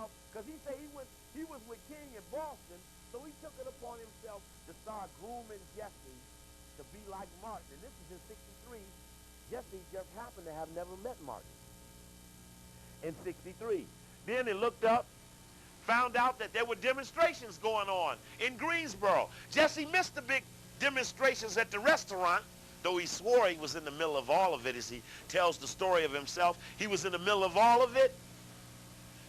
himself, because he said he was with King in Boston, so he took it upon himself to start grooming Jesse to be like Martin. And this is in 63. Jesse just happened to have never met Martin in 63. Then he looked up, found out that there were demonstrations going on in Greensboro. Jesse missed the big demonstrations at the restaurant, though he swore he was in the middle of all of it as he tells the story of himself. He was in the middle of all of it.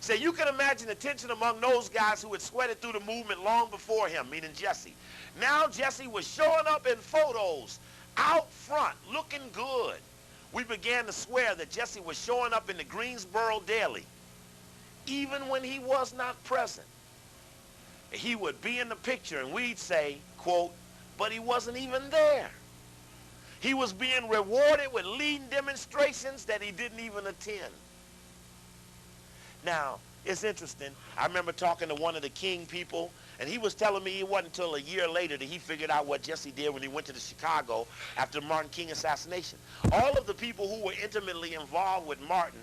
So you can imagine the tension among those guys who had sweated through the movement long before him, meaning Jesse. Now Jesse was showing up in photos out front, looking good. We began to swear that Jesse was showing up in the Greensboro Daily, even when he was not present. He would be in the picture and we'd say, quote, but he wasn't even there. He was being rewarded with leading demonstrations that he didn't even attend. Now, it's interesting. I remember talking to one of the King people, and he was telling me it wasn't until a year later that he figured out what Jesse did when he went to Chicago after the Martin King assassination. All of the people who were intimately involved with Martin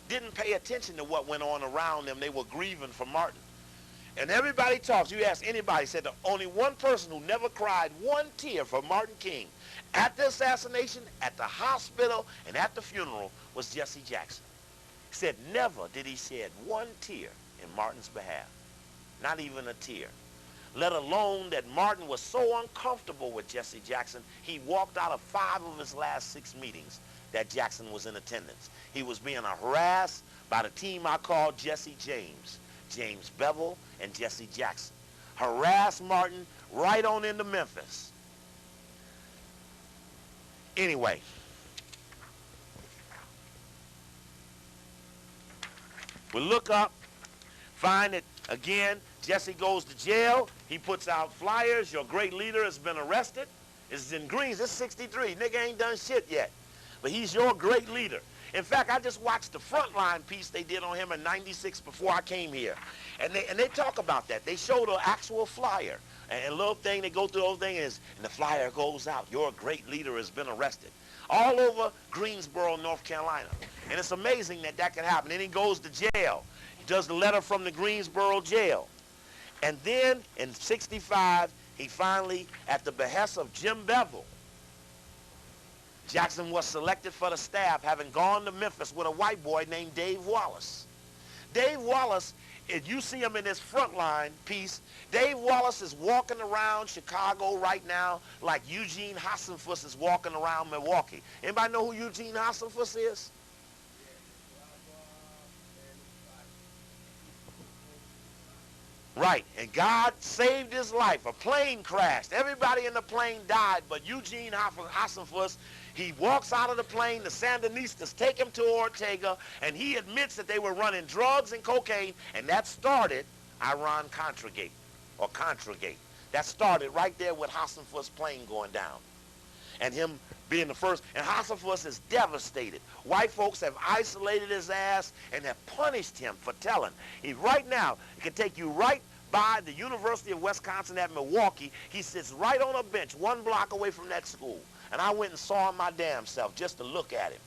didn't pay attention to what went on around them. They were grieving for Martin. And everybody talks. You ask anybody, said the only one person who never cried one tear for Martin King at the assassination, at the hospital, and at the funeral was Jesse Jackson. He said never did he shed one tear in Martin's behalf, not even a tear. Let alone that Martin was so uncomfortable with Jesse Jackson, he walked out of 5 of his last 6 meetings that Jackson was in attendance. He was being harassed by the team I called Jesse James, James Bevel and Jesse Jackson. Harassed Martin right on into Memphis. Anyway, we look up, find that, again, Jesse goes to jail. He puts out flyers. Your great leader has been arrested. It's in Greens. It's 63. Nigga ain't done shit yet. But he's your great leader. In fact, I just watched the Frontline piece they did on him in 96 before I came here. And they talk about that. They show the actual flyer. And a little thing, they go through the whole thing is, and the flyer goes out. Your great leader has been arrested. All over Greensboro, North Carolina. And it's amazing that that can happen. Then he goes to jail. He does the letter from the Greensboro jail. And then in 65, he finally, at the behest of Jim Bevel, Jackson was selected for the staff, having gone to Memphis with a white boy named Dave Wallace. Dave Wallace, if you see him in this Frontline piece, Dave Wallace is walking around Chicago right now like Eugene Hassenfuss is walking around Milwaukee. Anybody know who Eugene Hassenfuss is? Right, and God saved his life. A plane crashed. Everybody in the plane died, but Eugene Hassenfuss, he walks out of the plane, the Sandinistas take him to Ortega, and he admits that they were running drugs and cocaine, and that started Iran-Contra-Gate, or Contra-Gate. That started right there with Hassenfuss' plane going down. And him being the first, and Hassenfuss is devastated. White folks have isolated his ass and have punished him for telling. Right now, it can take you right by the University of Wisconsin at Milwaukee. He sits right on a bench 1 block away from that school. And I went and saw him my damn self just to look at him.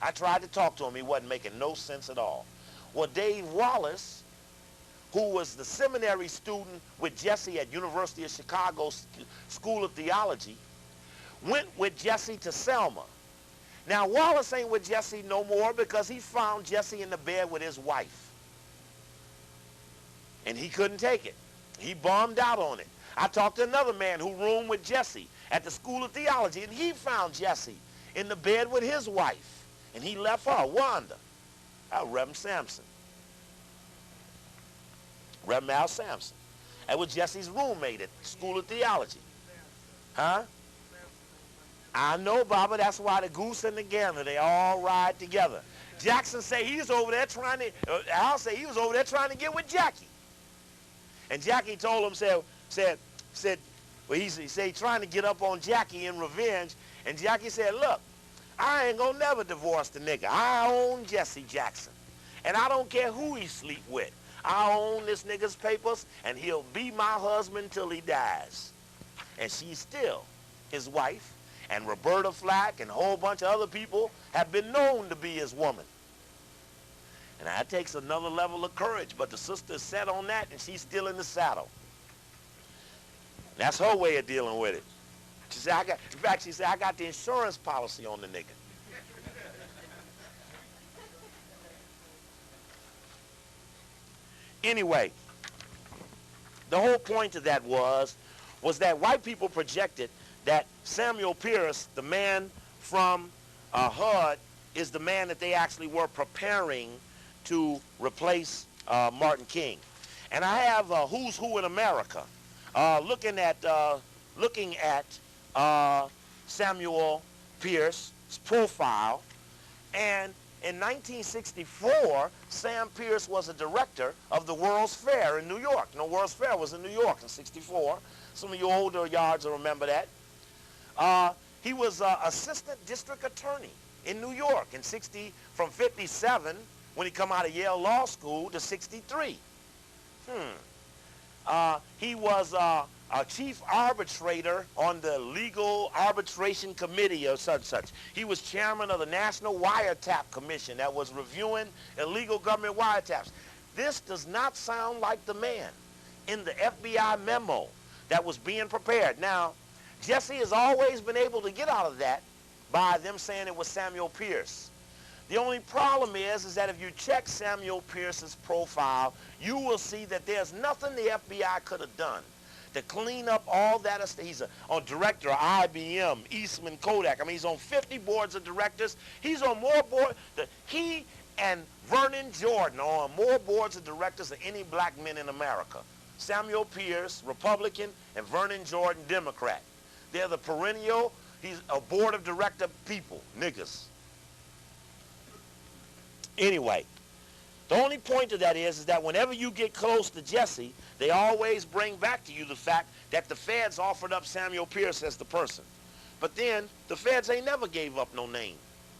I tried to talk to him. He wasn't making no sense at all. Well, Dave Wallace, who was the seminary student with Jesse at University of Chicago School of Theology, went with Jesse to Selma. Now, Wallace ain't with Jesse no more because he found Jesse in the bed with his wife. And he couldn't take it. He bummed out on it. I talked to another man who roomed with Jesse at the School of Theology, and he found Jesse in the bed with his wife. And he left her, Wanda. Reverend Sampson. Reverend Al Sampson. That was Jesse's roommate at the School of Theology. Huh? I know, Baba, that's why the goose and the gander, they all ride together. Jackson say he was over there trying to, Al say he was over there trying to get with Jackie. And Jackie told him, well, he said trying to get up on Jackie in revenge. And Jackie said, look, I ain't gonna never divorce the nigga. I own Jesse Jackson. And I don't care who he sleep with. I own this nigga's papers, and he'll be my husband till he dies. And she's still his wife. And Roberta Flack and a whole bunch of other people have been known to be his woman. And that takes another level of courage. But the sister is set on that, and she's still in the saddle. That's her way of dealing with it. She said, in fact, she said, I got the insurance policy on the nigga. Anyway, the whole point of that was that white people projected that Samuel Pierce, the man from HUD, is the man that they actually were preparing to replace Martin King. And I have Who's Who in America, looking at Samuel Pierce's profile. And in 1964, Sam Pierce was a director of the World's Fair in New York. No, World's Fair was in New York in 64. Some of you older yards will remember that. He was assistant district attorney in New York from 57, when he come out of Yale Law School, to 63. He was a chief arbitrator on the Legal Arbitration Committee or such. He was chairman of the National Wiretap Commission that was reviewing illegal government wiretaps. This does not sound like the man in the FBI memo that was being prepared. Now, Jesse has always been able to get out of that by them saying it was Samuel Pierce. The only problem is that if you check Samuel Pierce's profile, you will see that there's nothing the FBI could have done to clean up all that. He's a director of IBM, Eastman Kodak. I mean, he's on 50 boards of directors. He's on more boards. He and Vernon Jordan are on more boards of directors than any black men in America. Samuel Pierce, Republican, and Vernon Jordan, Democrat. They're the perennial, he's a board of director people, niggas. Anyway, the only point of that is that whenever you get close to Jesse, they always bring back to you the fact that the feds offered up Samuel Pierce as the person. But then the feds ain't never gave up no name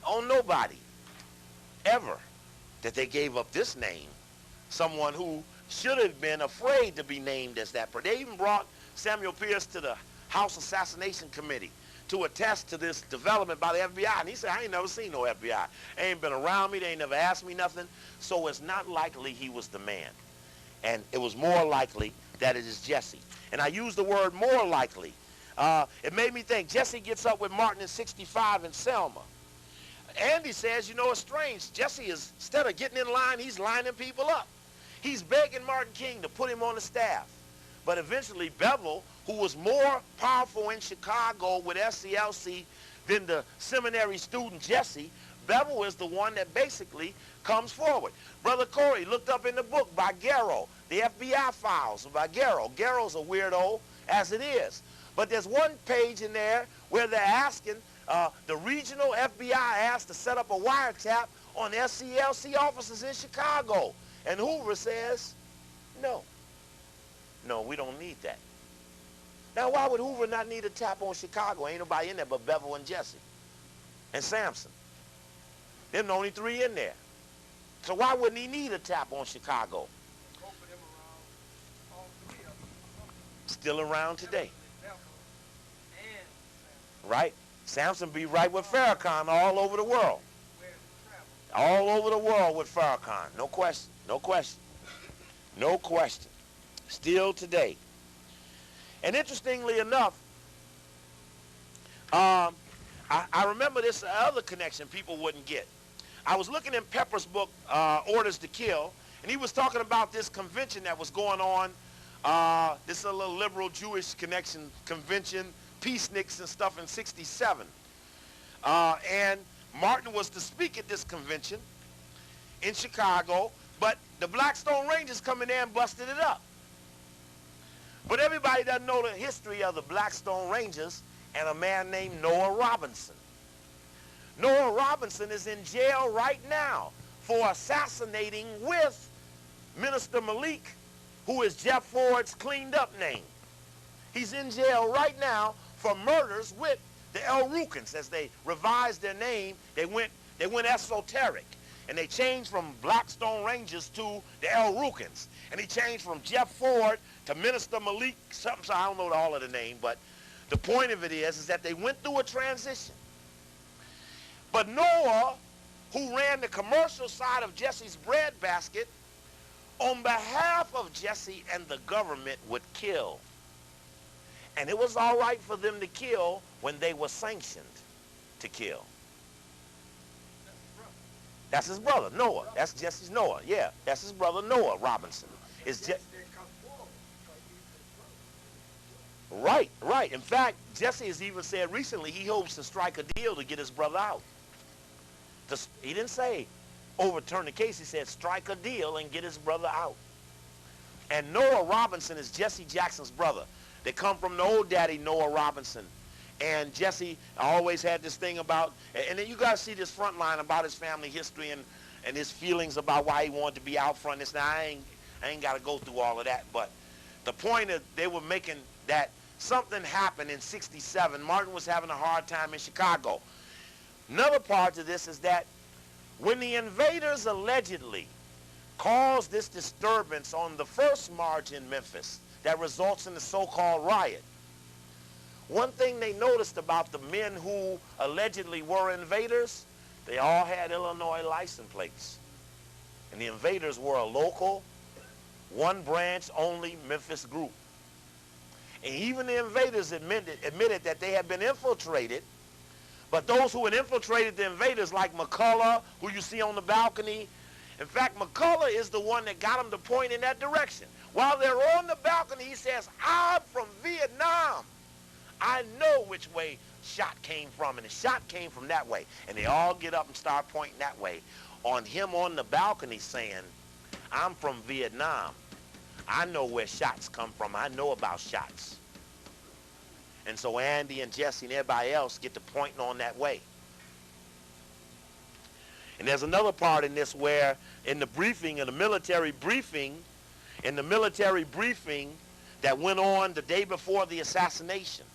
on nobody, ever, that they gave up this name. Someone who should have been afraid to be named as that. They even brought Samuel Pierce to the House Assassination Committee to attest to this development by the FBI. And he said, I ain't never seen no FBI. They ain't been around me. They ain't never asked me nothing. So it's not likely he was the man. And it was more likely that it is Jesse. And I use the word more likely. It made me think, Jesse gets up with Martin in 65 in Selma. Andy says, you know, it's strange. Jesse is, instead of getting in line, he's lining people up. He's begging Martin King to put him on the staff. But eventually Bevel, who was more powerful in Chicago with SCLC than the seminary student Jesse, Bevel is the one that basically comes forward. Brother Corey looked up in the book by Garrow, the FBI files by Garrow. Garrow's a weirdo, as it is. But there's one page in there where they're asking, the regional FBI asked to set up a wiretap on SCLC officers in Chicago. And Hoover says, no. No, we don't need that. Now, why would Hoover not need a tap on Chicago? Ain't nobody in there but Bevel and Jesse and Sampson. Them the only three in there. So why wouldn't he need a tap on Chicago? Still around today. Right? Sampson be right with Farrakhan all over the world. All over the world with Farrakhan. No question. No question. No question. Still today. And interestingly enough, I remember this other connection people wouldn't get. I was looking in Pepper's book, Orders to Kill, and he was talking about this convention that was going on, this little liberal Jewish connection convention, peaceniks and stuff in 67. And Martin was to speak at this convention in Chicago, but the Blackstone Rangers come in there and busted it up. But everybody doesn't know the history of the Blackstone Rangers and a man named Noah Robinson. Noah Robinson is in jail right now for assassinating with Minister Malik, who is Jeff Ford's cleaned up name. He's in jail right now for murders with the El Rukins. As they revised their name, they went esoteric. And they changed from Blackstone Rangers to the El Rukins. And he changed from Jeff Ford to Minister Malik, something, so I don't know all of the name, but the point of it is that they went through a transition. But Noah, who ran the commercial side of Jesse's bread basket, on behalf of Jesse and the government, would kill. And it was all right for them to kill when they were sanctioned to kill. That's his brother, Noah. That's Jesse's Noah. Yeah, that's his brother Noah Robinson. Right, right. In fact, Jesse has even said recently he hopes to strike a deal to get his brother out. He didn't say overturn the case. He said strike a deal and get his brother out. And Noah Robinson is Jesse Jackson's brother. They come from the old daddy, Noah Robinson. And Jesse always had this thing about, and then you guys see this front line about his family history and his feelings about why he wanted to be out front. This now I ain't got to go through all of that, but the point is they were making that something happened in '67. Martin was having a hard time in Chicago. Another part of this is that when the invaders allegedly caused this disturbance on the first march in Memphis that results in the so-called riot, one thing they noticed about the men who allegedly were invaders, they all had Illinois license plates. And the invaders were a local, one branch only Memphis group. And even the invaders admitted that they had been infiltrated, but those who had infiltrated the invaders, like McCullough, who you see on the balcony, in fact, McCullough is the one that got them to point in that direction. While they're on the balcony, he says, I'm from Vietnam. I know which way shot came from, and the shot came from that way. And they all get up and start pointing that way. On him on the balcony saying, I'm from Vietnam. I know where shots come from. I know about shots. And so Andy and Jesse and everybody else get to pointing on that way. And there's another part in this where in the briefing, in the military briefing that went on the day before the assassination,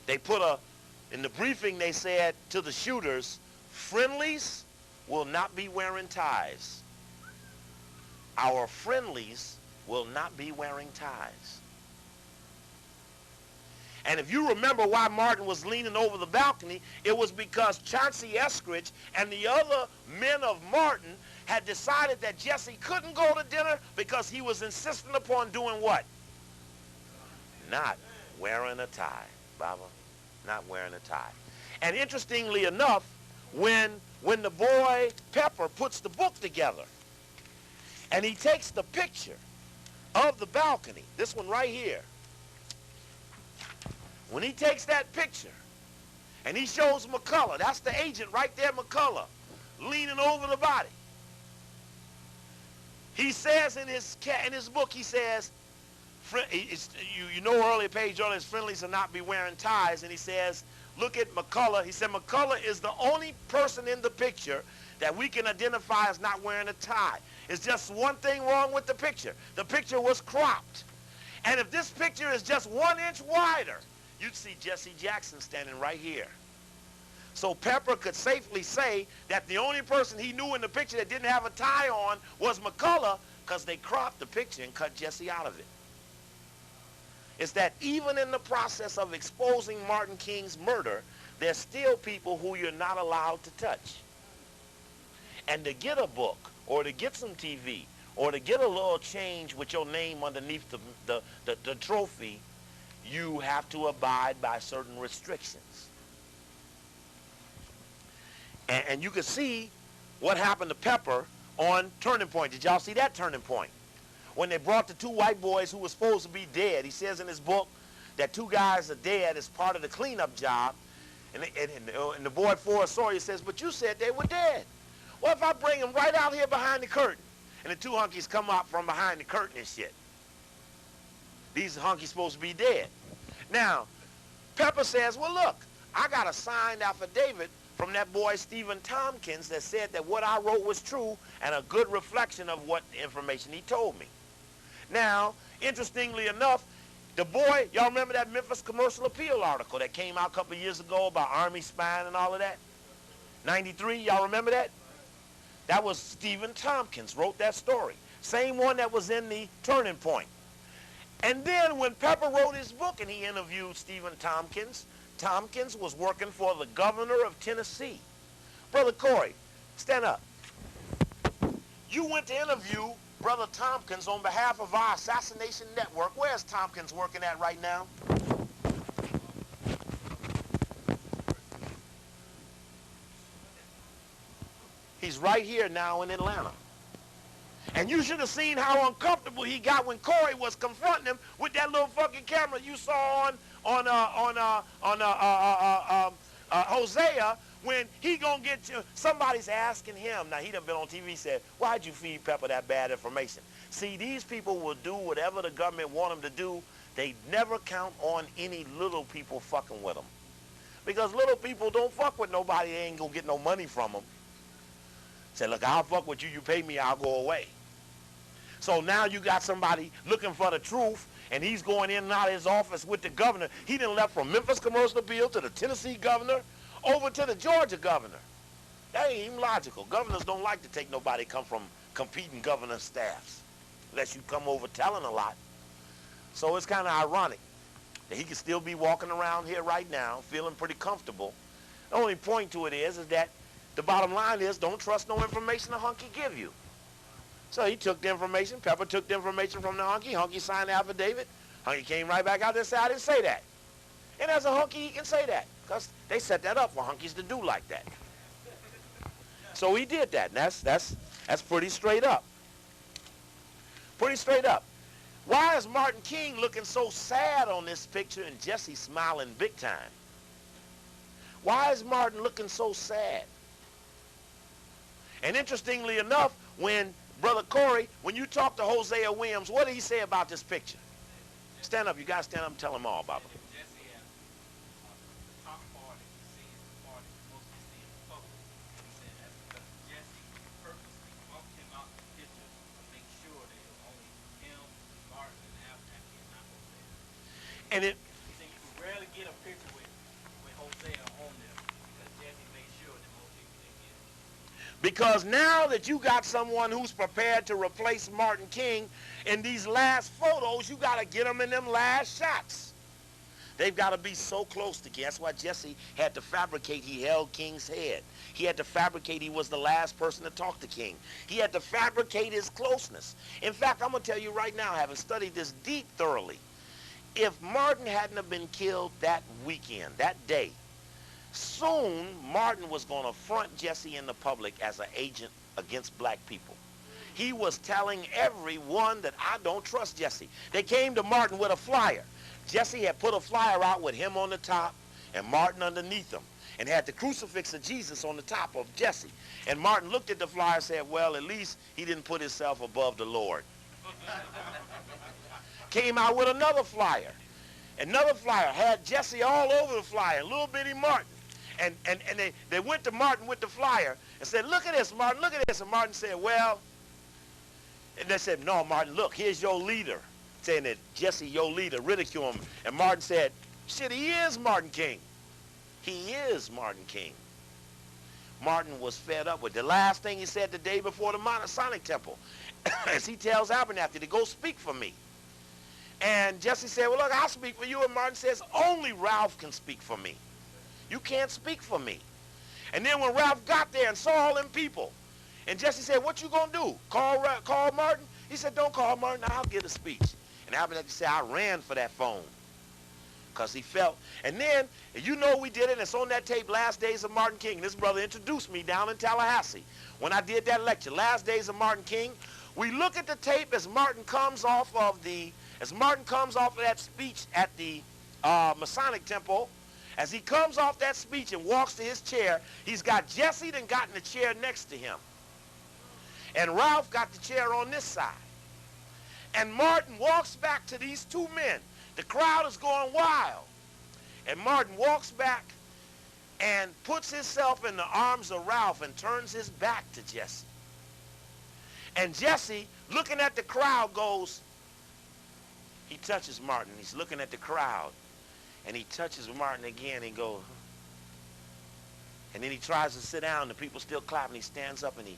they put in the briefing they said to the shooters, friendlies will not be wearing ties. Our friendlies will not be wearing ties. And if you remember why Martin was leaning over the balcony, it was because Chauncey Eskridge and the other men of Martin had decided that Jesse couldn't go to dinner because he was insisting upon doing what? Not wearing a tie, Baba. Not wearing a tie. And interestingly enough, when the boy Pepper puts the book together and he takes the picture of the balcony, this one right here, when he takes that picture and he shows McCullough, that's the agent right there, McCullough, leaning over the body. He says in his book, he says, you know earlier page on his friendlies will not be wearing ties, and he says, look at McCullough. He said McCullough is the only person in the picture that we can identify as not wearing a tie. It's just one thing wrong with the picture. The picture was cropped. And if this picture is just 1 inch wider, you'd see Jesse Jackson standing right here. So Pepper could safely say that the only person he knew in the picture that didn't have a tie on was McCullough because they cropped the picture and cut Jesse out of it. It's that even in the process of exposing Martin King's murder, there's still people who you're not allowed to touch. And to get a book, or to get some TV, or to get a little change with your name underneath the trophy, you have to abide by certain restrictions. And you can see what happened to Pepper on Turning Point. Did y'all see that Turning Point? When they brought the 2 white boys who were supposed to be dead, he says in his book that 2 guys are dead as part of the cleanup job. And the boy Forrest Sawyer says, but you said they were dead. Well, if I bring them right out here behind the curtain, and the 2 hunkies come out from behind the curtain and shit, these hunkies supposed to be dead. Now, Pepper says, well, look, I got a signed affidavit from that boy Stephen Tompkins that said that what I wrote was true and a good reflection of what information he told me. Now, interestingly enough, the boy, y'all remember that Memphis Commercial Appeal article that came out a couple of years ago about Army spying and all of that? 93, y'all remember that? That was Stephen Tompkins wrote that story. Same one that was in the Turning Point. And then when Pepper wrote his book and he interviewed Stephen Tompkins, Tompkins was working for the governor of Tennessee. Brother Corey, Stand up. You went to interview Brother Tompkins on behalf of our assassination network. Where's Tompkins working at right now? He's right here now in Atlanta. And you should have seen how uncomfortable he got when Corey was confronting him with that little fucking camera you saw on Hosea, when he gonna get you. Somebody's asking him. Now he done been on TV, said, why'd you feed Pepper that bad information? See, these people will do whatever the government want them to do. They never count on any little people fucking with them. Because little people don't fuck with nobody. They ain't gonna get no money from them. Say, look, I'll fuck with you. You pay me, I'll go away. So now you got somebody looking for the truth, and he's going in and out of his office with the governor. He done left from Memphis Commercial Appeal to the Tennessee governor over to the Georgia governor. That ain't even logical. Governors don't like to take nobody come from competing governor staffs unless you come over telling a lot. So it's kind of ironic that he could still be walking around here right now feeling pretty comfortable. The only point to it is that the bottom line is don't trust no information the hunky give you. So he took the information. Pepper took the information from the hunky. Hunky signed the affidavit. Hunky came right back out there and said, I didn't say that. And as a hunky, he can say that because they set that up for hunkies to do like that. So he did that, and that's pretty straight up. Pretty straight up. Why is Martin King looking so sad on this picture and Jesse smiling big time? Why is Martin looking so sad? And interestingly enough, when Brother Corey, when you talk to Hosea Williams, what did he say about this picture? Stand up. You guys stand up and tell them all about it. And it, you can rarely get a picture with Hosea on there because Jesse made sure that most people didn't get it. Because now that you got someone who's prepared to replace Martin King in these last photos, you got to get them in them last shots. They've got to be so close to King. That's why Jesse had to fabricate he held King's head. He had to fabricate he was the last person to talk to King. He had to fabricate his closeness. In fact, I'm going to tell you right now, having studied this deep thoroughly, if Martin hadn't have been killed that weekend, that day, soon Martin was going to front Jesse in the public as an agent against black people. He was telling everyone that I don't trust Jesse. They came to Martin with a flyer. Jesse had put a flyer out with him on the top and Martin underneath him and had the crucifix of Jesus on the top of Jesse. And Martin looked at the flyer and said, well, at least he didn't put himself above the Lord. Came out with another flyer. Another flyer had Jesse all over the flyer, little bitty Martin. And they went to Martin with the flyer and said, look at this, Martin, look at this. And Martin said, well, and they said, no, Martin, look, here's your leader. Saying that Jesse, your leader, ridicule him. And Martin said, shit, he is Martin King. He is Martin King. Martin was fed up with the last thing he said the day before the Masonic Temple. As he tells Abernathy to go speak for me. And Jesse said, well, look, I'll speak for you. And Martin says, only Ralph can speak for me. You can't speak for me. And then when Ralph got there and saw all them people, and Jesse said, what you going to do? Call Martin? He said, don't call Martin. I'll give a speech. And Abernathy said, I ran for that phone because he felt. And then, you know we did it. It's on that tape, Last Days of Martin King. This brother introduced me down in Tallahassee when I did that lecture, Last Days of Martin King. We look at the tape as Martin comes off of that speech at the Masonic Temple. As he comes off that speech and walks to his chair, he's got Jesse then got in the chair next to him. And Ralph got the chair on this side. And Martin walks back to these two men. The crowd is going wild. And Martin walks back and puts himself in the arms of Ralph and turns his back to Jesse. And Jesse, looking at the crowd, goes, he touches Martin. He's looking at the crowd. And he touches Martin again. He goes, and then he tries to sit down. The people still clapping. He stands up and he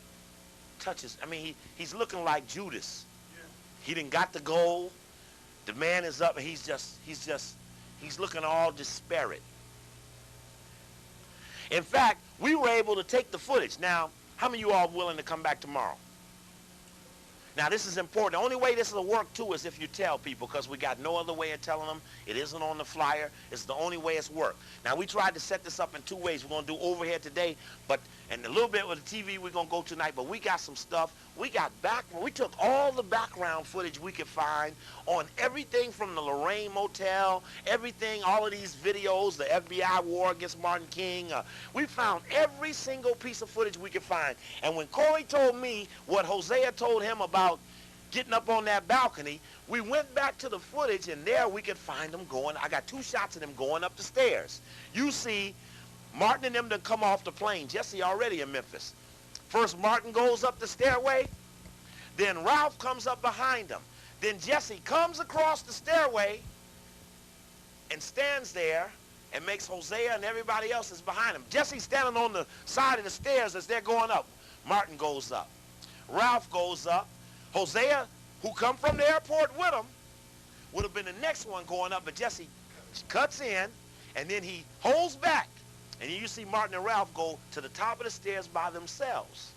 touches. I mean, he's looking like Judas. Yeah. He done got the gold. The man is up and he's looking all despaired. In fact, we were able to take the footage. Now, How many of you all willing to come back tomorrow? Now, this is important. The only way this will work, too, is if you tell people, because we got no other way of telling them. It isn't on the flyer. It's the only way it's worked. Now, we tried to set this up in 2 ways. We're going to do overhead today, and a little bit with the TV we're going to go tonight, but we got some stuff. We took all the background footage we could find on everything from the Lorraine Motel, everything, all of these videos, the FBI war against Martin King. We found every single piece of footage we could find. And when Corey told me what Hosea told him about getting up on that balcony, we went back to the footage, and there we could find them going. I got 2 shots of them going up the stairs. You see Martin and them to come off the plane. Jesse already in Memphis. First Martin goes up the stairway, then Ralph comes up behind him. Then Jesse comes across the stairway and stands there and makes Hosea and everybody else is behind him. Jesse's standing on the side of the stairs as they're going up. Martin goes up. Ralph goes up. Hosea, who come from the airport with him, would have been the next one going up, but Jesse cuts in, and then he holds back. And you see Martin and Ralph go to the top of the stairs by themselves.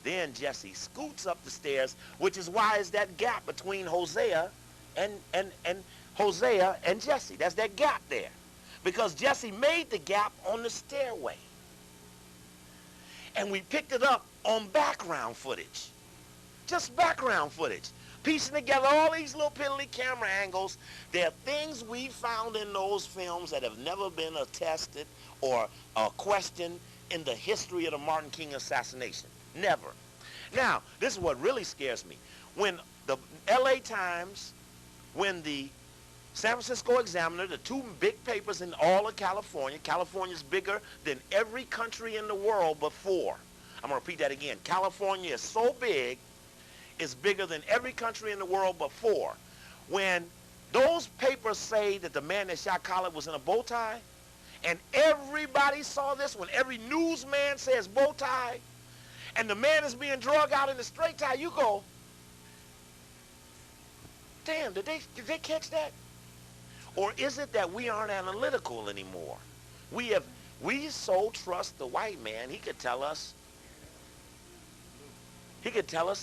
Then Jesse scoots up the stairs, which is why is that gap between Hosea and Jesse. There's that gap there. Because Jesse made the gap on the stairway. And we picked it up on background footage. Just background footage. Piecing together all these little piddly camera angles. There are things we found in those films that have never been attested or questioned in the history of the Martin King assassination. Never. Now, this is what really scares me. When the LA Times, when the San Francisco Examiner, the 2 big papers in all of California, California's bigger than every country in the world before. I'm going to repeat that again. California is so big, it's bigger than every country in the world before. When those papers say that the man that shot Khaled was in a bow tie, and everybody saw this, when every newsman says bow tie, and the man is being drug out in a straight tie, you go, damn, did they catch that? Or is it that we aren't analytical anymore? We so trust the white man, he could tell us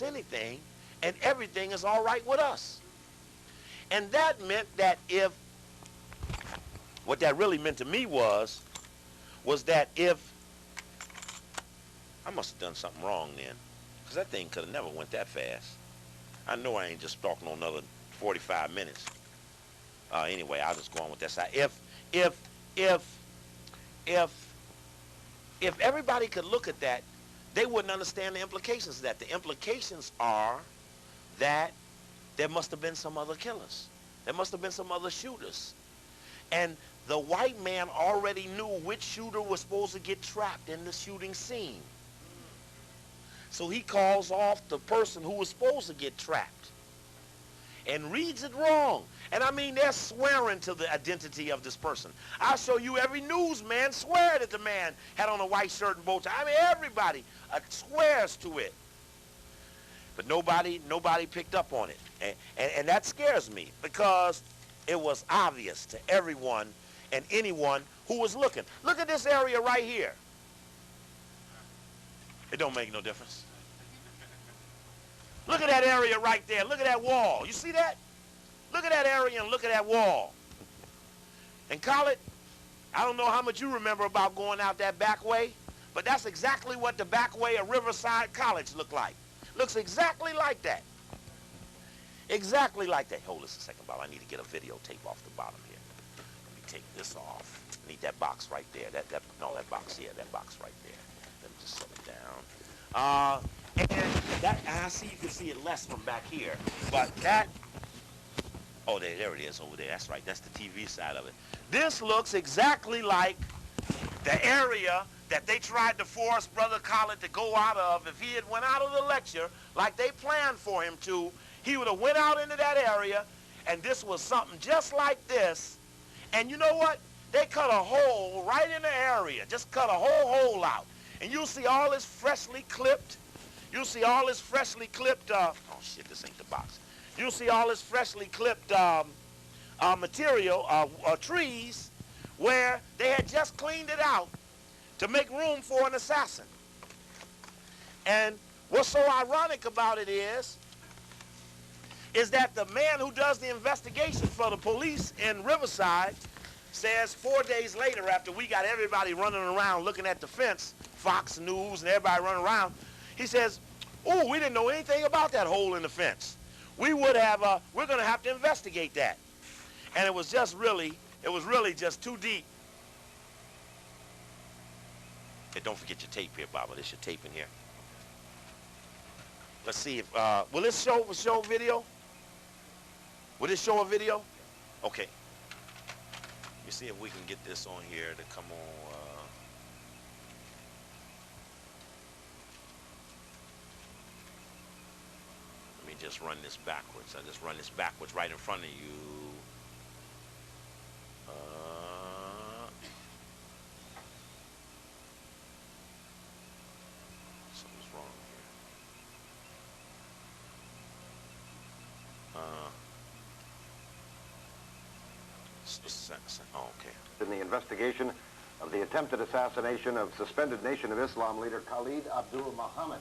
anything, and everything is all right with us. And that meant that what that really meant to me was that if, I must have done something wrong then, because that thing could have never went that fast. I know I ain't just talking on another 45 minutes. Anyway, I'll just go on with that side. If everybody could look at that, they wouldn't understand the implications of that. The implications are that there must have been some other killers. There must have been some other shooters. And the white man already knew which shooter was supposed to get trapped in the shooting scene. So he calls off the person who was supposed to get trapped and reads it wrong. And I mean, they're swearing to the identity of this person. I'll show you every newsman swear that the man had on a white shirt and bow tie. I mean, everybody swears to it. But nobody picked up on it. And that scares me, because it was obvious to everyone and anyone who was looking. Look at this area right here. It don't make no difference. Look at that area right there. Look at that wall. You see that? Look at that area and look at that wall. And Khaled, I don't know how much you remember about going out that back way, but that's exactly what the back way of Riverside College looked like. Looks exactly like that. Exactly like that. Hold this a second, Bob. I need to get a videotape off the bottom here. Let me take this off. I need that box right there. That box right there. Let me just set it down. And that, I see you can see it less from back here, but that, oh, there it is over there. That's right. That's the TV side of it. This looks exactly like the area that they tried to force Brother Khaled to go out of. If he had went out of the lecture like they planned for him to, he would have went out into that area, and this was something just like this. And you know what? They cut a hole right in the area. Just cut a whole hole out. And you'll see all this freshly clipped. You'll see all this freshly clipped, oh shit, this ain't the box. You'll see all this freshly clipped material, trees, where they had just cleaned it out to make room for an assassin. And what's so ironic about it is that the man who does the investigation for the police in Riverside says 4 days later, after we got everybody running around looking at the fence, Fox News and everybody running around, he says, oh, we didn't know anything about that hole in the fence. We would have, we're going to have to investigate that. And it was really just too deep. Hey, don't forget your tape here, Baba. There's your tape in here. Let's see if, will this show video? Will this show a video? Okay. Let me see if we can get this on here to come on. Let me just run this backwards. I just run this backwards right in front of you. Something's wrong here. Oh, okay. In the investigation of the attempted assassination of suspended Nation of Islam leader Khalid Abdul Muhammad.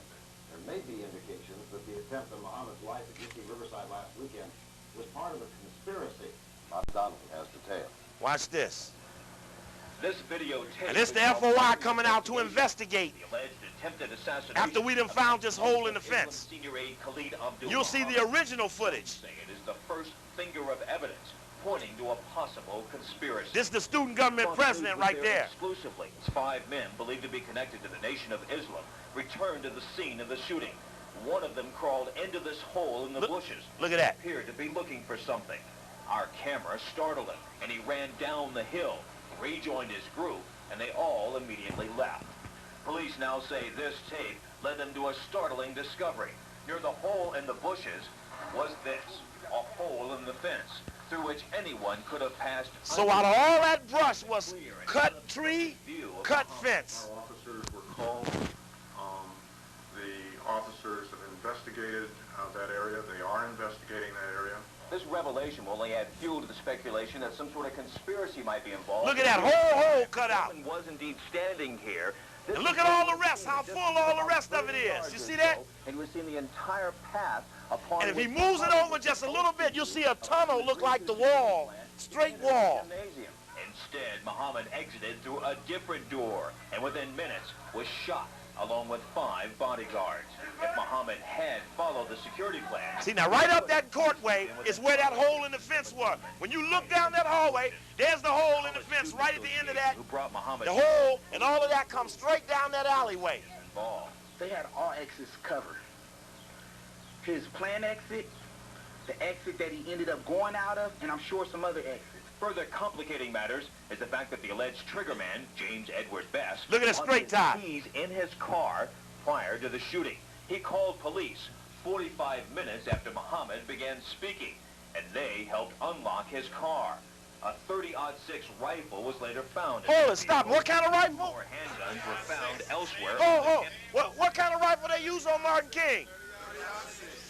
There may be indications that the attempt on Muhammad's life at UC Riverside last weekend was part of a conspiracy. Bob Donald has details. Watch this. This videotape. And this the FOI coming out to investigate. The alleged attempted assassination after we done found this hole in the fence. Senior aide Khalid Abdul You'll see the original footage. Say it is the first finger of evidence pointing to a possible conspiracy. This is the student government president right there. Exclusively, 5 men believed to be connected to the Nation of Islam returned to the scene of the shooting. One of them crawled into this hole in the bushes. Look at that. Appeared to be looking for something. Our camera startled him, and he ran down the hill, rejoined his group, and they all immediately left. Police now say this tape led them to a startling discovery. Near the hole in the bushes was this, a hole in the fence, through which anyone could have passed. So out of all that brush was cut tree, cut fence. Our officers were called. The officers have investigated that area. They are investigating that area. This revelation will only add fuel to the speculation that some sort of conspiracy might be involved. Look at that whole hole cut out. Someone was indeed standing here. And look at all the rest, how full all the rest of it is. You see that? And we're seeing the entire path upon. And if he moves it over just a little bit, you'll see a tunnel look like the wall, straight wall. Instead, Muhammad exited through a different door, and within minutes was shot, along with 5 bodyguards. If Muhammad had followed the security plan... See, now right up that courtway is where that hole in the fence was. When you look down that hallway, there's the hole in the fence right at the end of that. The hole and all of that comes straight down that alleyway. They had all exits covered. His planned exit, the exit that he ended up going out of, and I'm sure some other exits. Further complicating matters is the fact that the alleged triggerman, James Edward Best, look at the straight tie, keys in his car prior to the shooting. He called police 45 minutes after Muhammad began speaking, and they helped unlock his car. A .30-06 rifle was later found. Hold it, stop. What kind of rifle? More handguns were found elsewhere. What kind of rifle they use on Martin King?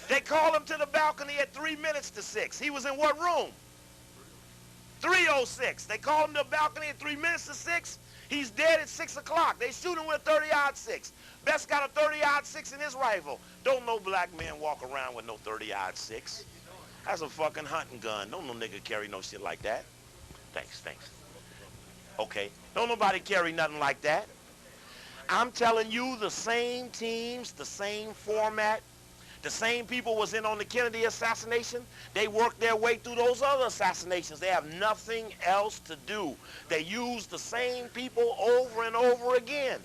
They called him to the balcony at 3 minutes to 6. He was in what room? 306. They called him to the balcony at 3 minutes to 6. He's dead at 6 o'clock. They shoot him with a .30-06. Best got a .30-06 in his rifle. Don't no black man walk around with no .30-06. That's a fucking hunting gun. Don't no nigga carry no shit like that. Thanks. Okay. Don't nobody carry nothing like that. I'm telling you, the same teams, the same format, the same people was in on the Kennedy assassination. They worked their way through those other assassinations. They have nothing else to do. They use the same people over and over again.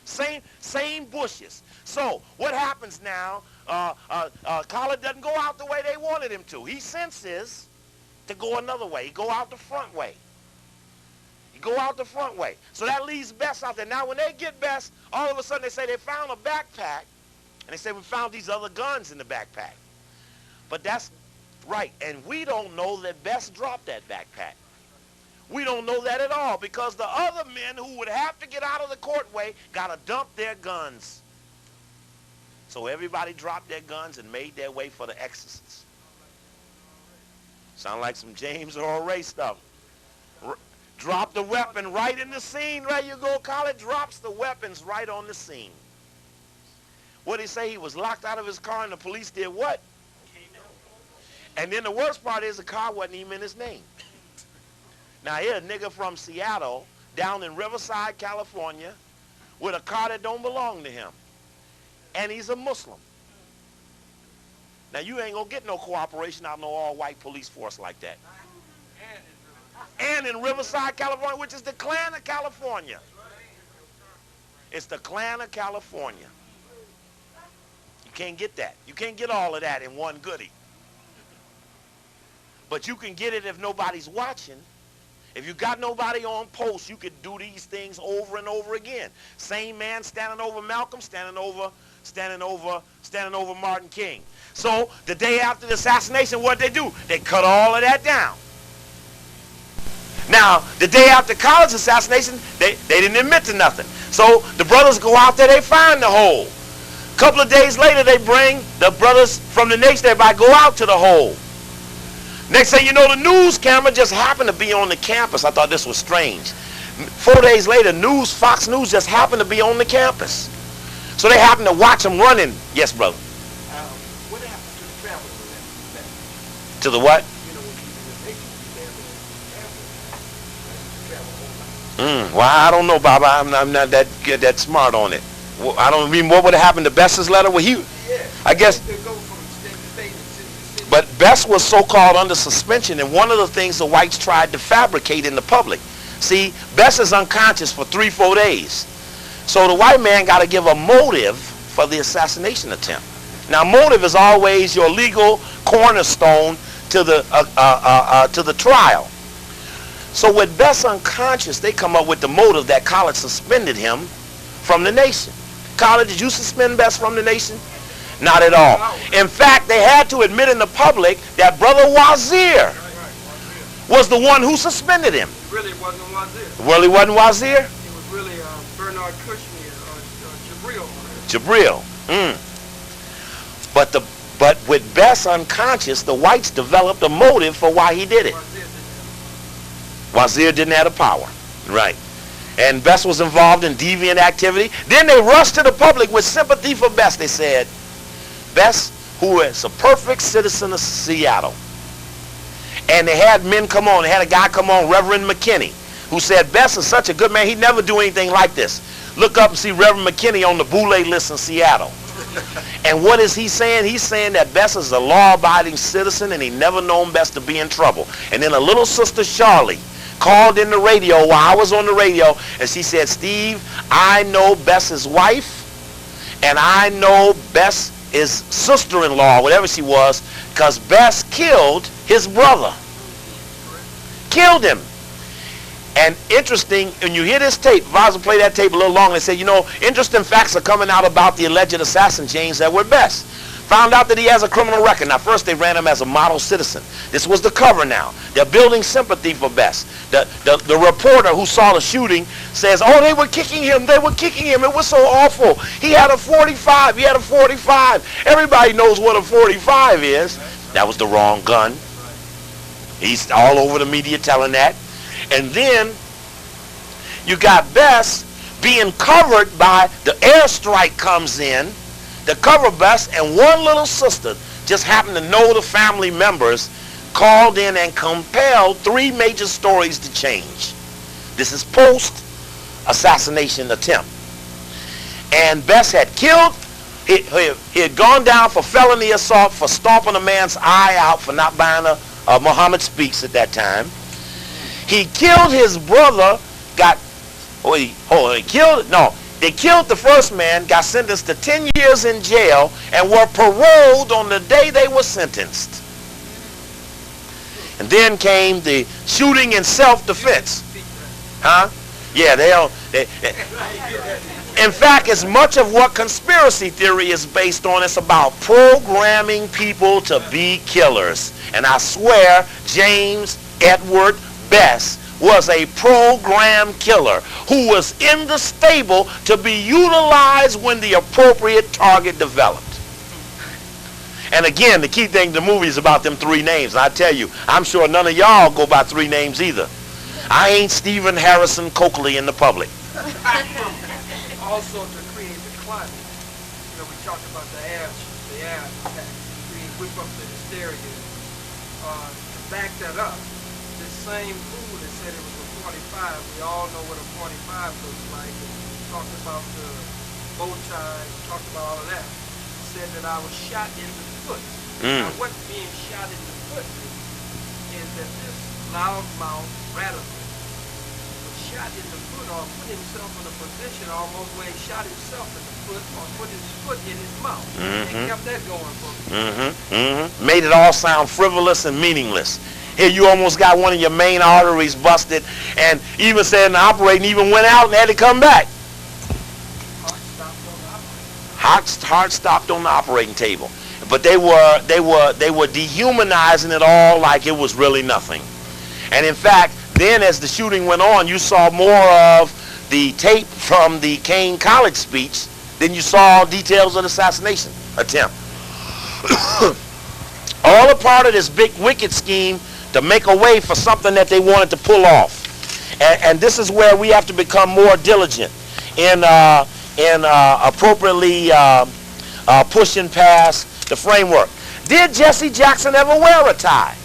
Same bushes. So what happens now? Khalid doesn't go out the way they wanted him to. He senses to go another way. He go out the front way. So that leaves Best out there. Now when they get Best, all of a sudden they say they found a backpack. And they say we found these other guns in the backpack. But that's right. And we don't know that Best dropped that backpack. We don't know that at all because the other men who would have to get out of the courtway got to dump their guns. So everybody dropped their guns and made their way for the exorcists. Sound like some James Earl Ray stuff. Drop the weapon right in the scene. There you go. Khalid drops the weapons right on the scene. What did he say? He was locked out of his car and the police did what? And then the worst part is the car wasn't even in his name. Now here a nigga from Seattle down in Riverside, California with a car that don't belong to him. And he's a Muslim. Now you ain't gonna get no cooperation out of no all-white police force like that. And in Riverside, California, which is the Klan of California. It's the Klan of California. You can't get that. You can't get all of that in one goodie. But you can get it if nobody's watching. If you got nobody on post, you could do these things over and over again. Same man standing over Malcolm, standing over Martin King. So the day after the assassination, what they do? They cut all of that down. Now, the day after Collins's assassination, they didn't admit to nothing. So the brothers go out there, they find the hole. A couple of days later, they bring the brothers from the nation, everybody go out to the hole. Next thing you know, the news camera just happened to be on the campus. I thought this was strange. 4 days later, Fox News just happened to be on the campus. So they happened to watch them running. Yes, brother. What happened to the travel with that? To the what? You know, when you in the nation, you travel a whole lot. Well, I don't know, Baba. I'm not that smart on it. Well, I don't mean what would have happened to Best's letter. Well, I guess. They go from state to state and city to city. But Best was so-called under suspension, and one of the things the whites tried to fabricate in the public. See, Best is unconscious for 3-4 days. So the white man got to give a motive for the assassination attempt. Now, motive is always your legal cornerstone to the trial. So with Best unconscious, they come up with the motive that College suspended him from the nation. College, did you suspend Best from the nation? Not at all. In fact, they had to admit in the public that Brother Wazir was the one who suspended him. It really wasn't Wazir. Really wasn't Wazir? It was really Bernard Kushner or Jabril. Jabril. But with Best unconscious, the whites developed a motive for why he did it. Wazir didn't have the power. Right. And Best was involved in deviant activity. Then they rushed to the public with sympathy for Best. They said, Best, who is a perfect citizen of Seattle. And they had men come on. They had a guy come on, Reverend McKinney, who said, Best is such a good man, he'd never do anything like this. Look up and see Reverend McKinney on the Boule list in Seattle. And what is he saying? He's saying that Best is a law-abiding citizen and he never known Best to be in trouble. And then a little sister, Charlie, called in the radio while I was on the radio, and she said, Steve, I know Best's wife, and I know Best is sister-in-law, whatever she was, because Best killed his brother. Killed him. And interesting, when you hear this tape, if I was to play that tape a little longer, they say, you know, interesting facts are coming out about the alleged assassin, James Edward Best. Found out that he has a criminal record. Now, first they ran him as a model citizen. This was the cover now. They're building sympathy for Best. The reporter who saw the shooting says, oh, they were kicking him. They were kicking him. It was so awful. He had a 45. He had a 45. Everybody knows what a 45 is. That was the wrong gun. He's all over the media telling that. And then you got Best being covered by the airstrike comes in. The cover Best, and one little sister just happened to know the family members, called in and compelled 3 major stories to change. This is post-assassination attempt. And Best had killed, he had gone down for felony assault for stomping a man's eye out for not buying a Muhammad Speaks at that time. He killed his brother, they killed the first man, got sentenced to 10 years in jail, and were paroled on the day they were sentenced. And then came the shooting in self-defense. Huh? Yeah, in fact, as much of what conspiracy theory is based on, it's about programming people to be killers. And I swear, James Edward Best was a program killer who was in the stable to be utilized when the appropriate target developed. And again, the key thing, the movie is about them 3 names. And I tell you, I'm sure none of y'all go by 3 names either. I ain't Stephen Harrison Coakley in the public. Also to create the climate. know, we talked about the air attack. We whip up the hysteria. To back that up, this same fool that said it was a 45, we all know what a 45 looks like. And we talked about the bow tie, talked about all of that. Said that I was shot in the foot. Now, what being shot in the foot is that this loudmouth radical was shot in the foot or put himself in a position almost where he shot himself in the foot or put his foot in his mouth. And kept that going for me. Made it all sound frivolous and meaningless. Here you almost got one of your main arteries busted, and even said the operating even went out and had to come back. Heart stopped on the operating table. But they were dehumanizing it all like it was really nothing. And in fact, then as the shooting went on, you saw more of the tape from the Kane College speech than you saw details of the assassination attempt. All a part of this big wicked scheme to make a way for something that they wanted to pull off. And this is where we have to become more diligent in appropriately pushing past the framework. Did Jesse Jackson ever wear a tie?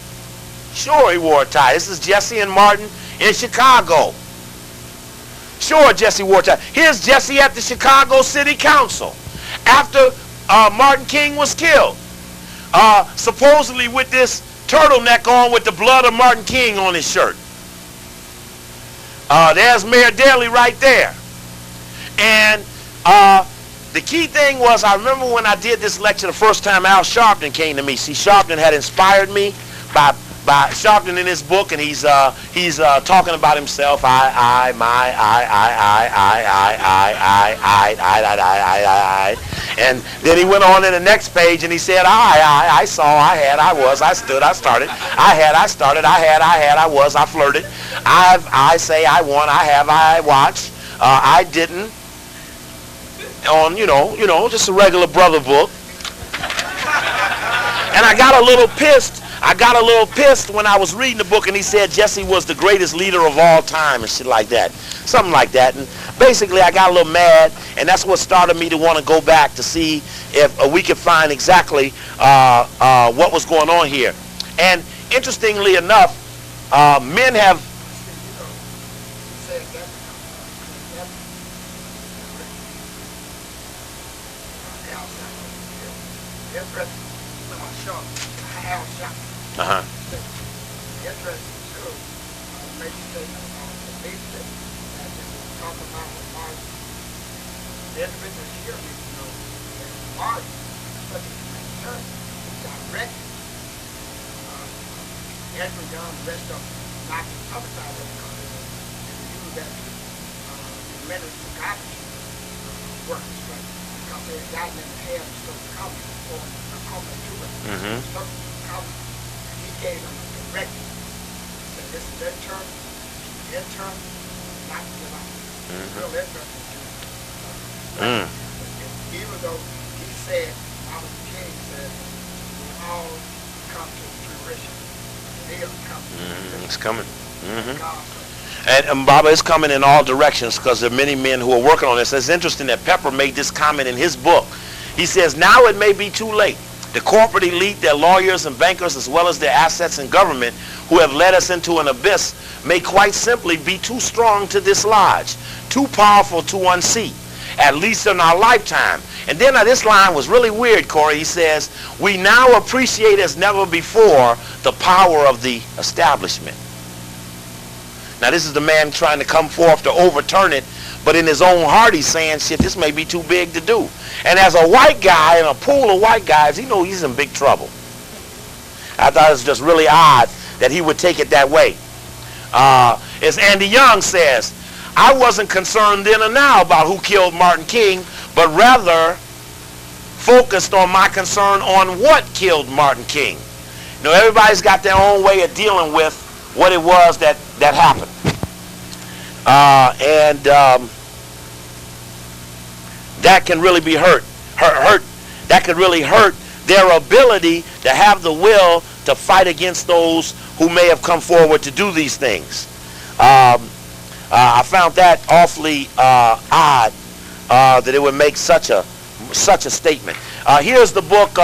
Sure, he wore a tie. This is Jesse and Martin in Chicago. Sure, Jesse wore a tie. Here's Jesse at the Chicago City Council after Martin King was killed. Supposedly with this turtleneck on with the blood of Martin King on his shirt. There's Mayor Daley right there. And the key thing was, I remember when I did this lecture the first time, Al Sharpton came to me. See, Sharpton had inspired me by Sharpton in his book, and he's talking about himself. I, and then he went on to the next page, and he said, I saw, I had, I was, I stood, I started, I had, I started, I had, I was, I flirted, I say, I won, I have, I watched, I didn't. On, you know, just a regular brother book. And I got a little pissed. When I was reading the book and he said Jesse was the greatest leader of all time and shit like that. Something like that. And basically I got a little mad, and that's what started me to want to go back to see if we could find exactly what was going on here. And interestingly enough, men have even though he said, Martin King said, we all come to fruition. They'll come to fruition. It's coming. And Baba, it's coming in all directions because there are many men who are working on this. It's interesting that Pepper made this comment in his book. He says, now it may be too late. The corporate elite, their lawyers and bankers, as well as their assets in government, who have led us into an abyss, may quite simply be too strong to dislodge, too powerful to unseat, at least in our lifetime. And then this line was really weird, Corey. He says, we now appreciate as never before the power of the establishment. Now this is the man trying to come forth to overturn it, but in his own heart he's saying, shit, this may be too big to do. And as a white guy in a pool of white guys, he knows he's in big trouble. I thought it was just really odd that he would take it that way. As Andy Young says, I wasn't concerned then or now about who killed Martin King, but rather focused on my concern on what killed Martin King. You know, everybody's got their own way of dealing with what it was that happened. That can really be hurt. That could really hurt their ability to have the will to fight against those who may have come forward to do these things. I found that awfully odd that it would make such a such a statement. Here's the book,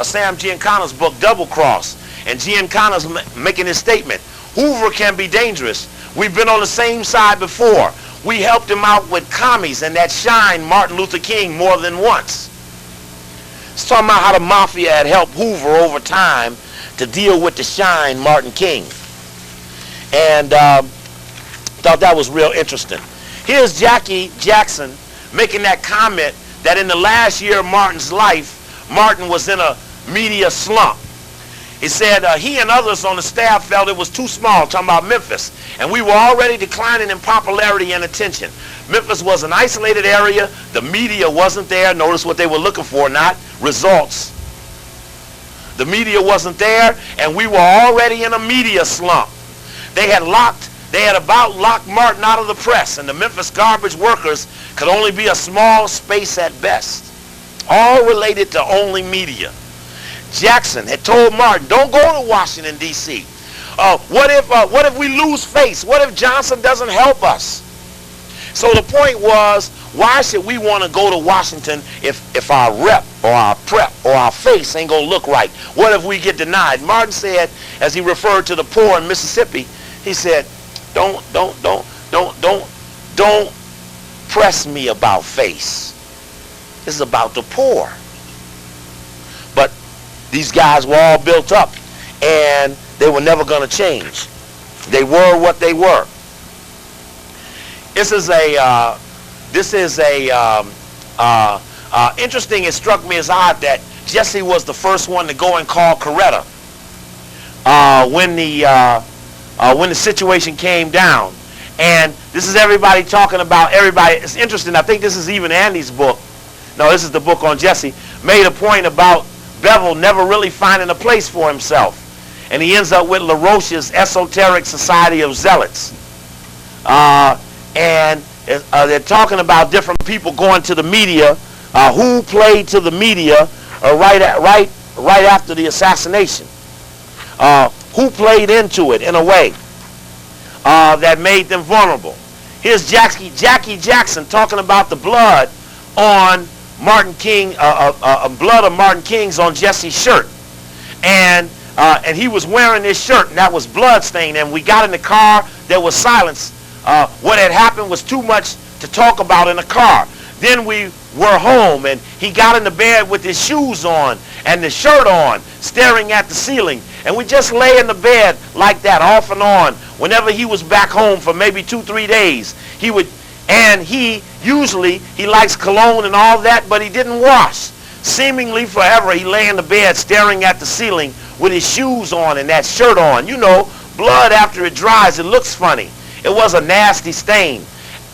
Sam Giancana's book, Double Cross. And Giancana's making his statement. Hoover can be dangerous. We've been on the same side before. We helped him out with commies and that shine Martin Luther King more than once. It's talking about how the mafia had helped Hoover over time to deal with the shine Martin King. And thought that was real interesting. Here's Jackie Jackson making that comment that in the last year of Martin's life, Martin was in a media slump. He said he and others on the staff felt it was too small, talking about Memphis, and we were already declining in popularity and attention. Memphis was an isolated area. The media wasn't there. Notice what they were looking for, not results. The media wasn't there, and we were already in a media slump. They had about locked Martin out of the press, and the Memphis garbage workers could only be a small space at best. All related to only media. Jackson had told Martin, don't go to Washington, D.C. What if we lose face? What if Johnson doesn't help us? So the point was, why should we want to go to Washington if our rep or our prep or our face ain't going to look right? What if we get denied? Martin said, as he referred to the poor in Mississippi, he said, don't press me about face. This is about the poor. But these guys were all built up, and they were never going to change. They were what they were. This is interesting. It struck me as odd that Jesse was the first one to go and call Coretta when the situation came down. And this is everybody talking about everybody. It's interesting. I think this is even Andy's book. No, this is the book on Jesse. Made a point about Bevel never really finding a place for himself. And he ends up with LaRoche's Esoteric Society of Zealots. And they're talking about different people going to the media, who played to the media right after the assassination. Who played into it in a way that made them vulnerable. Here's Jackie Jackson talking about the blood on Martin King, blood of Martin King's on Jesse's shirt. And he was wearing this shirt, and that was blood stained. And we got in the car, there was silence. What had happened was too much to talk about in the car. Then we were home, and he got in the bed with his shoes on and the shirt on, staring at the ceiling. And we just lay in the bed like that, off and on. Whenever he was back home for maybe 2-3 days, he likes cologne and all that, but he didn't wash. Seemingly forever, he lay in the bed staring at the ceiling with his shoes on and that shirt on. You know, blood after it dries, it looks funny. It was a nasty stain.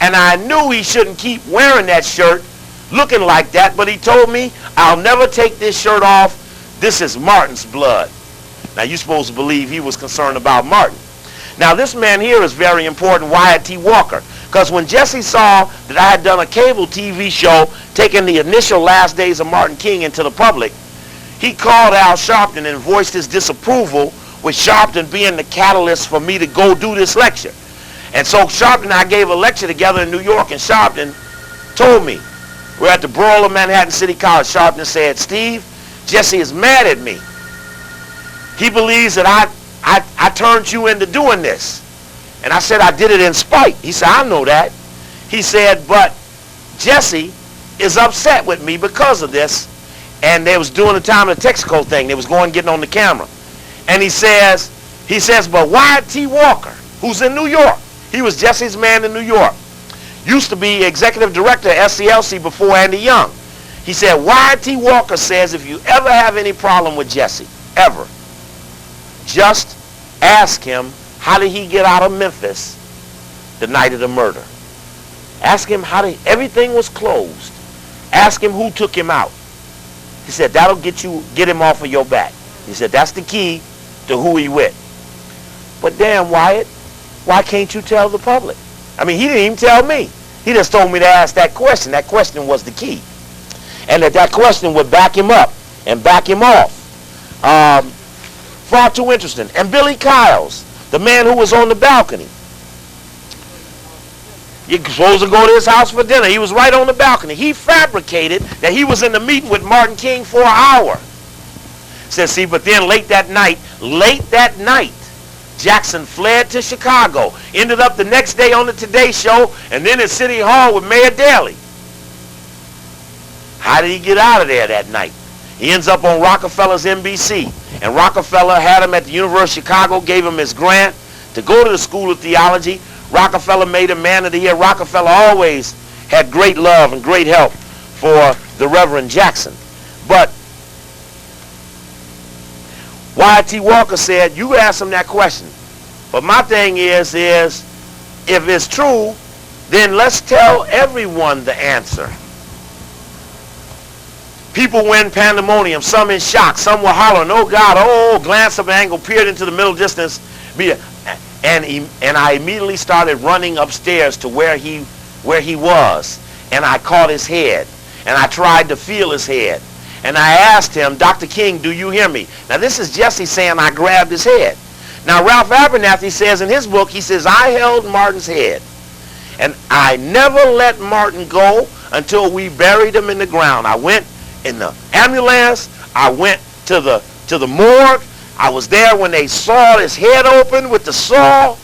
And I knew he shouldn't keep wearing that shirt looking like that, but he told me, I'll never take this shirt off. This is Martin's blood. Now, you're supposed to believe he was concerned about Martin. Now, this man here is very important, Wyatt T. Walker, because when Jesse saw that I had done a cable TV show taking the initial last days of Martin King into the public, he called Al Sharpton and voiced his disapproval, with Sharpton being the catalyst for me to go do this lecture. And so Sharpton and I gave a lecture together in New York, and Sharpton told me, we're at the Broil of Manhattan City College. Sharpton said, Steve, Jesse is mad at me. He believes that I turned you into doing this. And I said, I did it in spite. He said, I know that. He said, but Jesse is upset with me because of this. And they was doing the time of the Texaco thing. They was going getting on the camera. And he says, but Wyatt T. Walker, who's in New York, he was Jesse's man in New York, used to be executive director at SCLC before Andy Young. He said, Wyatt T. Walker says if you ever have any problem with Jesse, ever, just ask him, how did he get out of Memphis the night of the murder? Ask him everything was closed. Ask him who took him out. He said, that'll get him off of your back. He said, that's the key to who he with. But damn, Wyatt, why can't you tell the public? I mean, he didn't even tell me. He just told me to ask that question. That question was the key. And that question would back him up and back him off. Far too interesting. And Billy Kyles, the man who was on the balcony. You're supposed to go to his house for dinner. He was right on the balcony. He fabricated that he was in the meeting with Martin King for an hour. Says, see, but then late that night, Jackson fled to Chicago. Ended up the next day on the Today Show, and then at City Hall with Mayor Daley. How did he get out of there that night? He ends up on Rockefeller's NBC. And Rockefeller had him at the University of Chicago, gave him his grant to go to the School of Theology. Rockefeller made him Man of the Year. Rockefeller always had great love and great help for the Reverend Jackson. But Y.T. Walker said, you ask him that question. But my thing is if it's true, then let's tell everyone the answer. People were in pandemonium, some in shock, some were hollering, oh God, oh, glance of angle, peered into the middle distance. And I immediately started running upstairs to where he was. And I caught his head. And I tried to feel his head. And I asked him, Dr. King, do you hear me? Now this is Jesse saying I grabbed his head. Now Ralph Abernathy says in his book, he says, I held Martin's head. And I never let Martin go until we buried him in the ground. I went in the ambulance. I went to the morgue. I was there when they sawed his head open with the saw.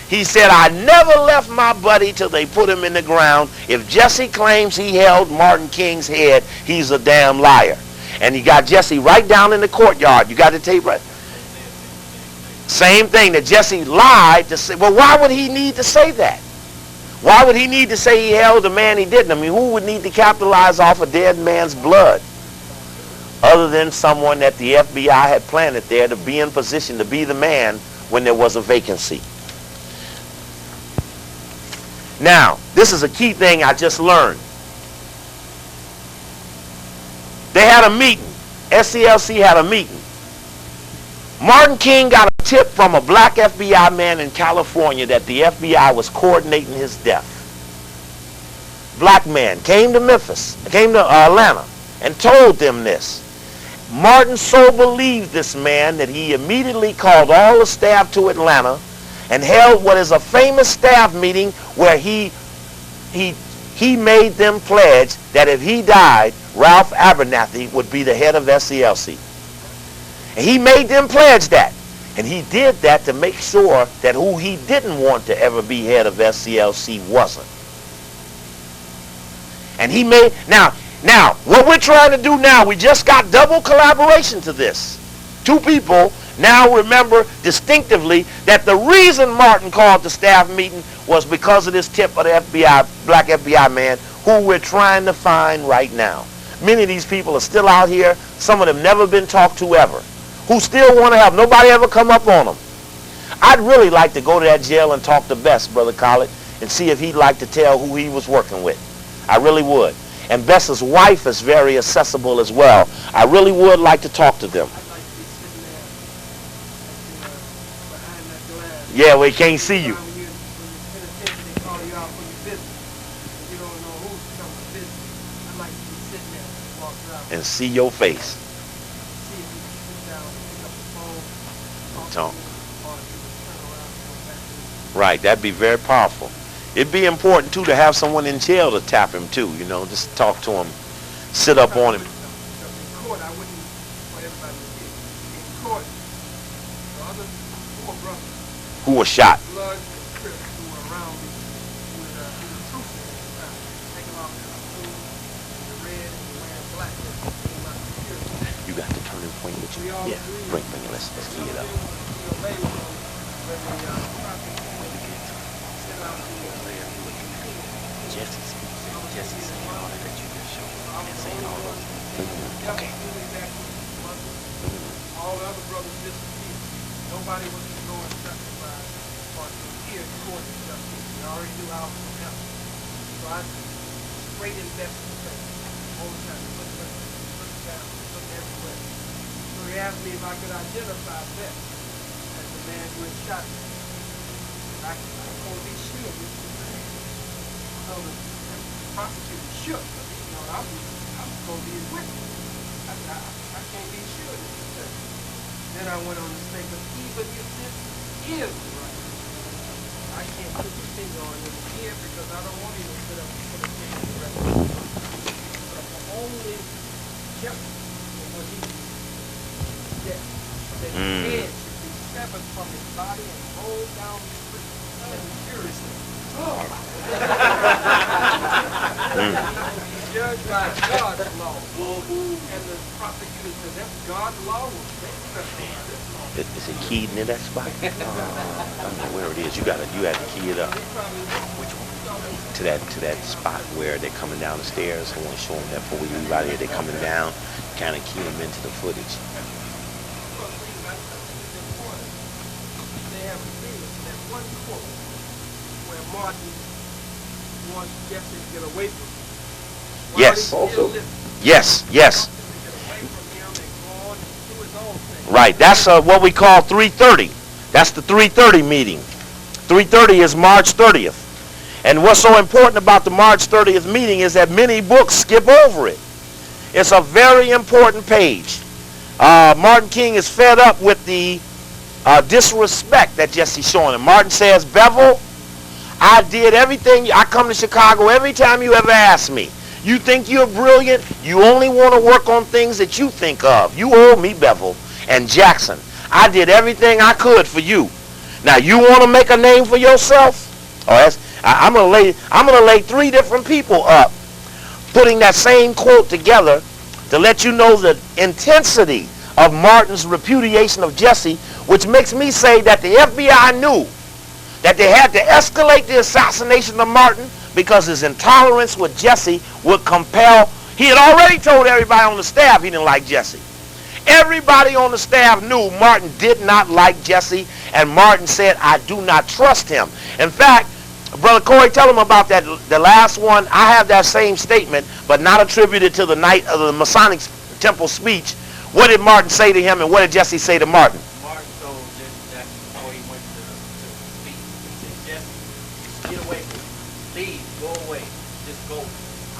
He said, I never left my buddy till they put him in the ground. If Jesse claims he held Martin King's head, he's a damn liar. And he got Jesse right down in the courtyard. You got the tape right? Same thing, that Jesse lied to say. Well, why would he need to say that? Why would he need to say he held a man he didn't? I mean, who would need to capitalize off a dead man's blood? Other than someone that the FBI had planted there to be in position to be the man when there was a vacancy. Now, this is a key thing I just learned. They had a meeting. SCLC had a meeting. Martin King got a tip from a black FBI man in California that the FBI was coordinating his death. Black man came to Atlanta, and told them this. Martin so believed this man that he immediately called all the staff to Atlanta and held what is a famous staff meeting where he made them pledge that if he died, Ralph Abernathy would be the head of SCLC. And he made them pledge that. And he did that to make sure that who he didn't want to ever be head of SCLC wasn't. And he made, now, what we're trying to do now, we just got double collaboration to this. Two people now remember distinctively that the reason Martin called the staff meeting was because of this tip of the FBI, black FBI man, who we're trying to find right now. Many of these people are still out here. Some of them never been talked to ever, who still want to help. Nobody ever come up on them. I'd really like to go to that jail and talk to Bess, Brother Collett, and see if he'd like to tell who he was working with. I really would. And Bess's wife is very accessible as well. I really would like to talk to them. Yeah, we can't see you. And see your face. Talk. Right, that'd be very powerful. It'd be important too to have someone in jail to tap him too, you know, just talk to him, sit up on him. Who was shot? You got the turning point with you. Yeah, bring it. Let's key it up. Jesse saying all that you just showed and saying all those things. Okay. All the other brothers disappeared. Nobody was going to go and testify or to appear in court and stuff. We already knew how it was going to happen. So I straight investigation all the time. Look down, look everywhere. So he asked me if I could identify that as the man who had shot me. I couldn't be sure. So the prosecutor shook. You know, I'm supposed to be his witness. I can't be sure. Then I went on to say, but even if this is right, I I can't put the finger on him again because I don't want him to put up put a finger on the rest of the month. But if I only kept what he said, that his head should be severed from his body and rolled down the street. And furiously. He's judged by God's law. And the prosecutor said, that's God's law. Is it keyed in that spot? I don't know where it is. You had to key it up. Which one? To that spot where they're coming down the stairs. I want to show them that before we leave out here. They're coming down. Kind of key them into the footage. They have agreement. That one quote where Martin wants Jesse to get away from him. Yes. Also. Yes. Yes. To get away from him and go on and do his own thing. Right. That's what we call 3:30. That's the 3:30 meeting. 3:30 is March 30th. And what's so important about the March 30th meeting is that many books skip over it. It's a very important page. Martin King is fed up with the disrespect that Jesse's showing him. Martin says, Bevel, I did everything. I come to Chicago every time you ever ask me. You think you're brilliant. You only want to work on things that you think of. You owe me, Bevel and Jackson. I did everything I could for you. Now you want to make a name for yourself? Oh, I'm gonna lay 3 different people up, putting that same quote together to let you know the intensity of Martin's repudiation of Jesse, which makes me say that the FBI knew that they had to escalate the assassination of Martin because his intolerance with Jesse would compel. He had already told everybody on the staff he didn't like Jesse. Everybody on the staff knew Martin did not like Jesse, and Martin said, I do not trust him. In fact, Brother Corey, tell him about that. The last one, I have that same statement, but not attributed to the night of the Masonic Temple speech. What did Martin say to him, and what did Jesse say to Martin? Martin told Jesse Jackson before he went to speak. He said, Jesse, get away from me. Leave. Go away. Just go. I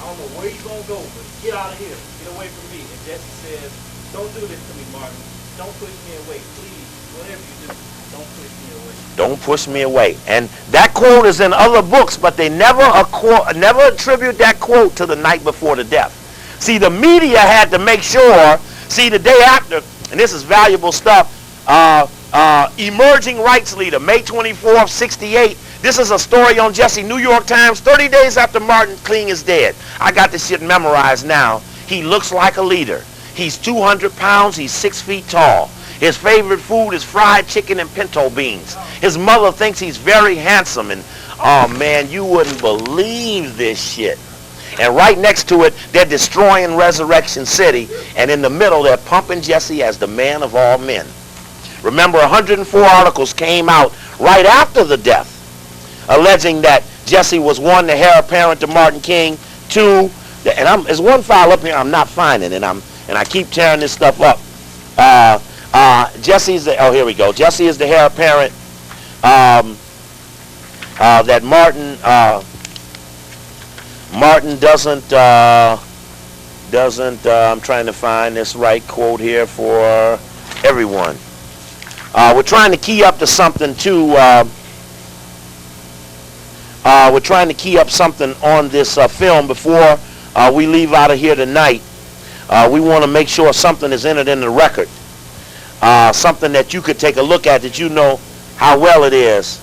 don't know where you're going to go, but get out of here. Get away from me. And Jesse says, don't do this to me, Martin. Don't push me away. Please, whatever you do, don't push me away. Don't push me away. And that quote is in other books, but they never attribute that quote to the night before the death. See, the media had to make sure, see, the day after, and this is valuable stuff, emerging rights leader, May 24th, 68. This is a story on Jesse, New York Times, 30 days after Martin King is dead. I got this shit memorized now. He looks like a leader. He's 200 pounds. He's 6 feet tall. His favorite food is fried chicken and pinto beans. His mother thinks he's very handsome. And, oh, man, you wouldn't believe this shit. And right next to it, they're destroying Resurrection City. And in the middle, they're pumping Jesse as the man of all men. Remember, 104 articles came out right after the death, alleging that Jesse was, 1, the heir apparent to Martin King, 2, there's one file up here I'm not finding, and I keep tearing this stuff up. Jesse's here we go. Jesse is the heir apparent that Martin doesn't I'm trying to find this right quote here for everyone. We're trying to key up to something too. We're trying to key up something on this film before we leave out of here tonight. We want to make sure something is entered in the record. Something that you could take a look at, that you know how well it is.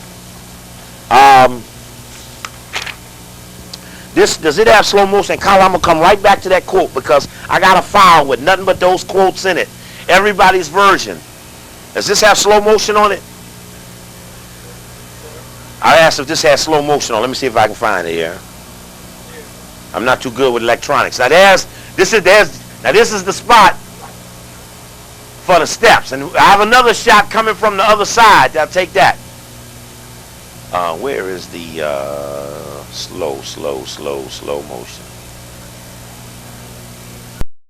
Does it have slow motion? Kyle, I'm going to come right back to that quote because I got a file with nothing but those quotes in it. Everybody's version. Does this have slow motion on it? I asked if this has slow motion on it. Let me see if I can find it here. I'm not too good with electronics. Now this is the spot for the steps. And I have another shot coming from the other side. I'll take that. Where is the slow motion?